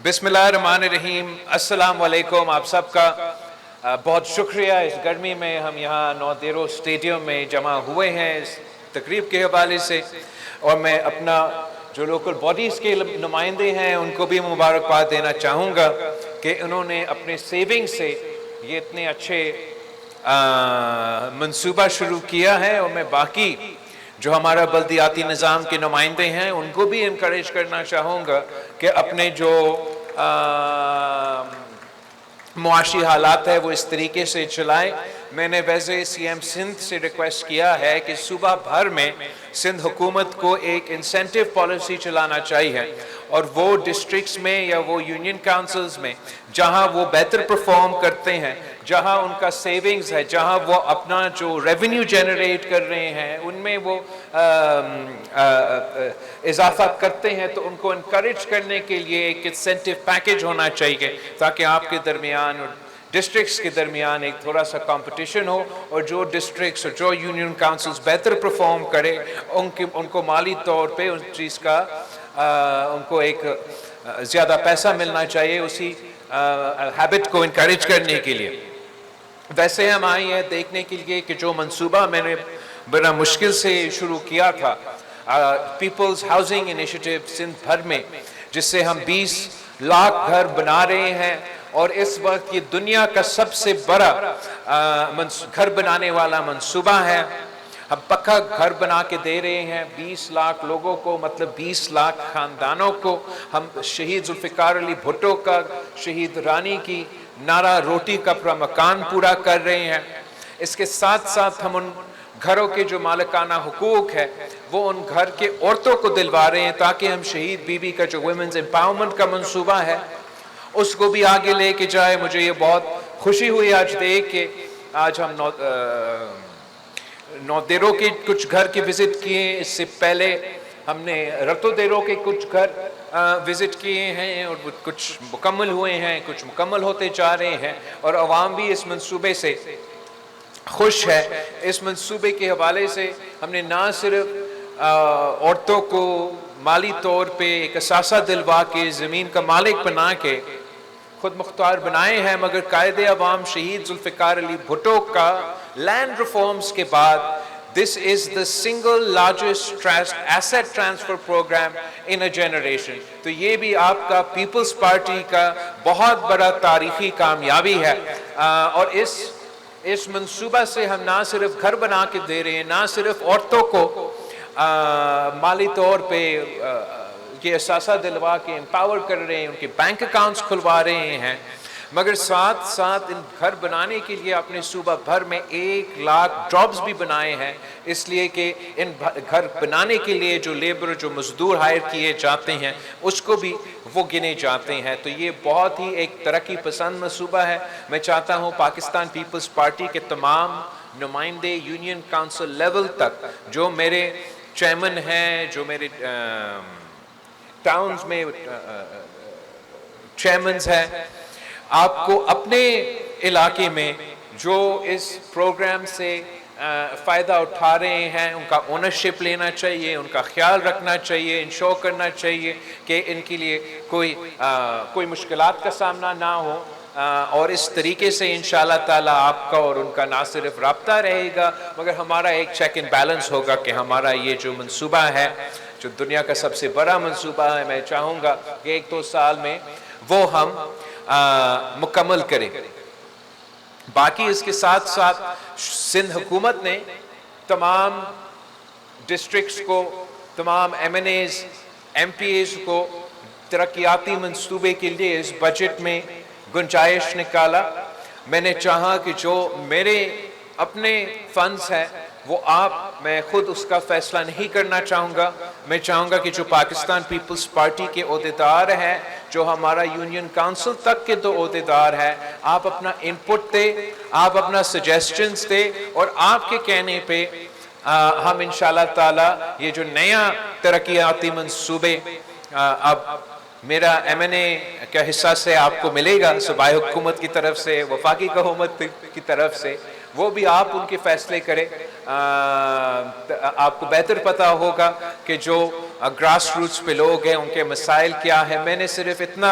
بسم اللہ الرحمن الرحیم۔ السلام علیکم۔ آپ سب کا بہت شکریہ۔ اس گرمی میں ہم یہاں نودیرو اسٹیڈیم میں جمع ہوئے ہیں اس تقریب کے حوالے سے، اور میں اپنا جو لوکل باڈیز کے نمائندے ہیں ان کو بھی مبارکباد دینا چاہوں گا کہ انہوں نے اپنے سیونگ سے یہ اتنے اچھے منصوبہ شروع کیا ہے، اور میں باقی جو ہمارا بلدیاتی نظام کے نمائندے ہیں ان کو بھی انکریج کرنا چاہوں گا کہ اپنے جو معاشی حالات ہے وہ اس طریقے سے چلائیں۔ میں نے ویسے سی ایم سندھ سے ریکویسٹ کیا ہے کہ صوبہ بھر میں سندھ حکومت کو ایک انسینٹیو پالیسی چلانا چاہیے، اور وہ ڈسٹرکٹس میں یا وہ یونین کاؤنسلز میں جہاں وہ بہتر پرفارم کرتے ہیں، جہاں ان کا سیونگز ہے، جہاں وہ اپنا جو ریونیو جنریٹ کر رہے ہیں ان میں وہ اضافہ کرتے ہیں، تو ان کو انکریج کرنے کے لیے ایک انسینٹیو پیکیج ہونا چاہیے تاکہ آپ کے درمیان اور ڈسٹرکٹس کے درمیان ایک تھوڑا سا کمپٹیشن ہو، اور جو ڈسٹرکٹس اور جو یونین کاؤنسلز بہتر پرفارم کرے ان کو مالی طور پہ اس چیز کا ان کو ایک زیادہ پیسہ ملنا چاہیے اسی ہیبٹ کو انکریج کرنے کے لیے۔ ویسے ہم آئے ہیں دیکھنے کے لیے کہ جو منصوبہ میں نے بڑا مشکل سے شروع کیا تھا، پیپلز ہاؤسنگ انیشیٹو سندھ بھر میں، جس سے ہم 20 لاکھ گھر بنا رہے ہیں، اور اس وقت یہ دنیا کا سب سے بڑا گھر بنانے والا منصوبہ ہے۔ ہم پکا گھر بنا کے دے رہے ہیں 20 لاکھ لوگوں کو، مطلب 20 لاکھ خاندانوں کو۔ ہم شہید ذوالفقار علی بھٹو کا، شہید رانی کی نعرہ روٹی کا مکان پورا کر رہے ہیں۔ اس کے ساتھ ساتھ ہم ان گھروں کے جو مالکانہ حقوق ہے وہ ان گھر کے عورتوں کو دلوا رہے ہیں، تاکہ ہم شہید بی بی کا جو ویمنز امپاورمنٹ کا منصوبہ ہے اس کو بھی آگے لے کے جائے۔ مجھے یہ بہت خوشی ہوئی آج دیکھ کے، آج ہم نودیرو کے کچھ گھر کے وزٹ کیے، اس سے پہلے ہم نے رتو دیرو کے کچھ گھر وزٹ کیے ہیں، اور کچھ مکمل ہوئے ہیں، کچھ مکمل ہوتے جا رہے ہیں، اور عوام بھی اس منصوبے سے خوش ہے۔ اس منصوبے کے حوالے سے ہم نے نہ صرف عورتوں کو مالی طور پہ ایک اثاثہ دلوا کے زمین کا مالک بنا کے خود مختار بنائے ہیں، مگر قائد عوام شہید ذوالفقار علی بھٹو کا لینڈ ریفارمز کے بعد this is the single largest asset transfer program in a generation۔ تو یہ بھی آپ کا پیپلز پارٹی کا بہت بڑا تاریخی کامیابی ہے، اور اس منصوبہ سے ہم نہ صرف گھر بنا کے دے رہے ہیں، نہ صرف عورتوں کو مالی طور پہ یہ اثاثہ دلوا کے امپاور کر رہے ہیں، ان کے بینک اکاؤنٹس کھلوا رہے ہیں، مگر ساتھ ساتھ ان گھر بنانے کے لیے اپنے صوبہ بھر میں 1 لاکھ جابز بھی بنائے ہیں، اس لیے کہ ان گھر بنانے کے لیے جو لیبر، جو مزدور ہائر کیے جاتے ہیں اس کو بھی وہ گنے جاتے ہیں۔ تو یہ بہت ہی ایک ترقی پسند منصوبہ ہے۔ میں چاہتا ہوں پاکستان پیپلز پارٹی کے تمام نمائندے یونین کاؤنسل لیول تک، جو میرے چیئرمین ہیں، جو میرے ٹاؤنز میں چیئرمینز ہیں، آپ کو اپنے علاقے میں جو اس پروگرام سے فائدہ اٹھا رہے ہیں ان کا اونرشپ لینا چاہیے، ان کا خیال رکھنا چاہیے، انشور کرنا چاہیے کہ ان کے لیے کوئی مشکلات کا سامنا نہ ہو، اور اس طریقے سے انشاءاللہ تعالی آپ کا اور ان کا نہ صرف رابطہ رہے گا مگر ہمارا ایک چیک اینڈ بیلنس ہوگا کہ ہمارا یہ جو منصوبہ ہے، جو دنیا کا سب سے بڑا منصوبہ ہے، میں چاہوں گا کہ 1-2 سال میں وہ ہم مکمل کریں۔ باقی اس کے ساتھ ساتھ سندھ حکومت نے تمام ڈسٹرکٹس کو، تمام M N As, M P As کو ترقیاتی منصوبے کے لیے اس بجٹ میں گنجائش نکالا۔ میں نے چاہا کہ جو میرے اپنے فنڈز ہیں وہ میں خود اس کا فیصلہ نہیں کرنا چاہوں گا، میں چاہوں گا کہ جو پاکستان پیپلز پارٹی کے عہدیدار ہیں، جو ہمارا یونین کاؤنسل تک کے 2 عہدیدار ہیں، آپ اپنا انپٹ دیں، آپ اپنا سجیسٹنز دیں، اور آپ کے کہنے پہ ہم انشاءاللہ تعالی یہ جو نیا ترقیاتی منصوبے اب میرا ایم این اے کا حصہ سے آپ کو ملے گا، صوبائی حکومت کی طرف سے، وفاقی حکومت کی طرف سے، وہ بھی آپ ان کے فیصلے کریں۔ آپ کو بہتر پتہ ہوگا کہ جو گراس روٹس پہ لوگ ہیں ان کے مسائل کیا ہیں۔ میں نے صرف اتنا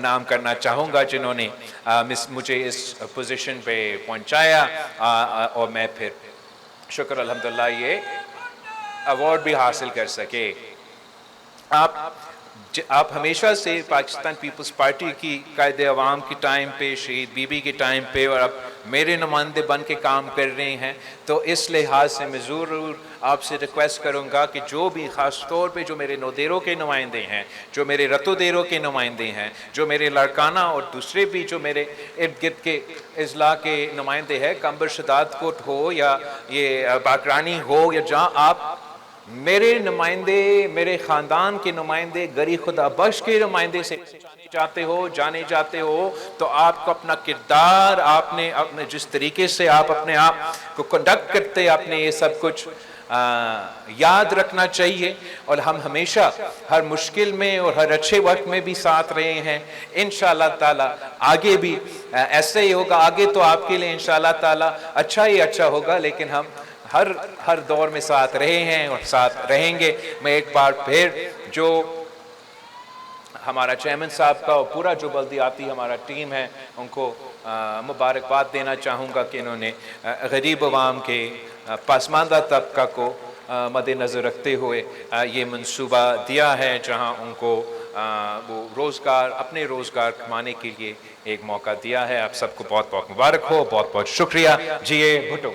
نام کرنا چاہوں گا جنہوں نے مجھے اس پوزیشن پہ پہنچایا، اور میں پھر شکر الحمدللہ یہ ایوارڈ بھی حاصل کر سکے۔ آپ ہمیشہ سے پاکستان پیپلز پارٹی کی قائد عوام کی ٹائم پہ، شہید بی بی کے ٹائم پہ، اور اب میرے نمائندے بن کے کام کر رہے ہیں، تو اس لحاظ سے میں ضرور آپ سے ریکویسٹ کروں گا کہ جو بھی خاص طور پہ جو میرے نودیروں کے نمائندے ہیں، جو میرے رتو دیروں کے نمائندے ہیں، جو میرے لاڑکانہ اور دوسرے بھی جو میرے ارد گرد کے اضلاع کے نمائندے ہیں، کمبر شداد کوٹ ہو یا یہ باکرانی ہو، یا جہاں آپ میرے نمائندے، میرے خاندان کے نمائندے، گری خدا بخش کے نمائندے سے جانے جاتے ہو، تو آپ کو اپنا کردار، آپ نے جس طریقے سے آپ اپنے آپ کو کنڈکٹ کرتے، آپ نے یہ سب کچھ یاد رکھنا چاہیے، اور ہم ہمیشہ ہر مشکل میں اور ہر اچھے وقت میں بھی ساتھ رہے ہیں۔ انشاءاللہ تعالی آگے بھی ایسے ہی ہوگا، آگے تو آپ کے لیے انشاءاللہ تعالی اچھا ہی اچھا ہوگا، لیکن ہم ہر دور میں ساتھ رہے ہیں اور ساتھ رہیں گے۔ میں ایک بار پھر جو ہمارا چیئرمین صاحب کا اور پورا جو بلدیاتی ہمارا ٹیم ہے، ان کو مبارکباد دینا چاہوں گا کہ انہوں نے غریب عوام کے، پسماندہ طبقہ کو مد نظر رکھتے ہوئے یہ منصوبہ دیا ہے، جہاں ان کو وہ روزگار، اپنے روزگار کمانے کے لیے ایک موقع دیا ہے۔ آپ سب کو بہت بہت مبارک ہو، بہت بہت شکریہ۔ جی اے بھٹو۔